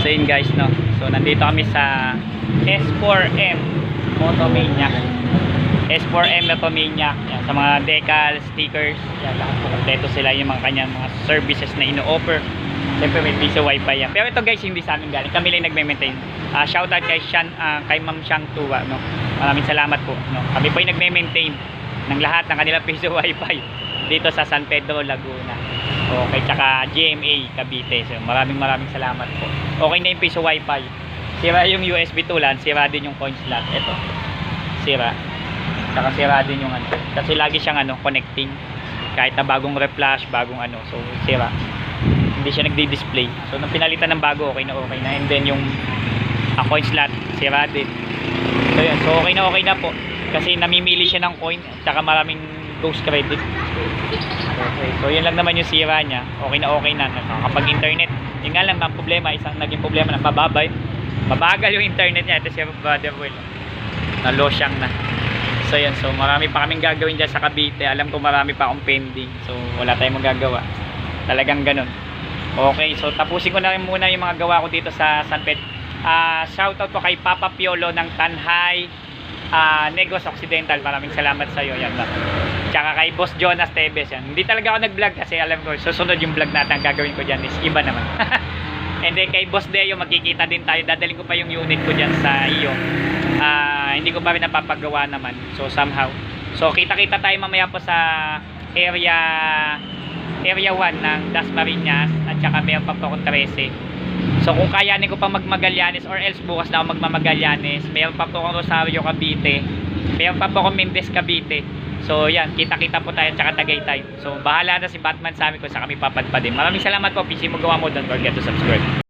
yun guys, no. So nandito kami sa S4M Motomaniac. S4M Motomaniac. Yan, sa mga decals, stickers, yan lahat po kompleto sila yung mga kanyang mga services na ino-offer. Siyempre may piso wifi yan. Pero ito guys, hindi sa amin galing. Kami lang nagme-maintain. Shoutout kay kay Ma'am Shang Tua, no. Maraming salamat po, no. Kami po yung nagme-maintain ng lahat ng kanilang piso wifi dito sa San Pedro, Laguna. Okay, tsaka GMA Cavite. So maraming salamat po. Okay na yung piso wifi. Sira yung USB tulan, sira din yung coin slot. Ito. Sira. Tsaka sira din yung ano. Kasi lagi siyang connecting. Kahit na bagong reflash, bagong So sira. Hindi siya nagdi-display. So nung pinalitan ng bago, okay na. And then yung coin slot, sira din. So yan. So okay na po. Kasi namimili siya ng coin, tsaka maraming ghost credit. Okay. So yun lang naman yung sira niya. Okay na. Kapag internet, yun nga lang ang problema, isang naging problema na mabagal yung internet niya. Ito siya brother Will, na losyang na. So yan, so marami pa kaming gagawin dyan sa Cavite. Alam ko marami pa akong pending, so wala tayong magagawa. Talagang ganun. Okay, so tapusin ko na rin muna yung mga gawa ko dito sa San Pedro. Shoutout po kay Papa Piolo ng Tanhay Negros Occidental. Maraming salamat sa iyo. Yan lang. Tsaka kay Boss Jonas Tevez yan. Hindi talaga ako nag-vlog kasi alam ko susunod yung vlog natin ang gagawin ko dyan is iba naman. And then kay Boss Deo magkikita din tayo. Dadalhin ko pa yung unit ko dyan sa iyo. Hindi ko pa rin napapagawa naman. So somehow. So kita-kita tayo mamaya po sa area 1 ng Dasmariñas. At saka meron pa po akong 13. So kung kayanin ko pa magmagallanes or else bukas na ako magmamagallanes. Meron pa po akong Rosario Cavite. Meron pa po akong Mendez Cavite. So yan, kita-kita po tayo tsaka Tagaytay. So bahala na si Batman sa amin kung saan kami papadpadin. Maraming salamat po. PC mo gawa mo. Don't forget to subscribe.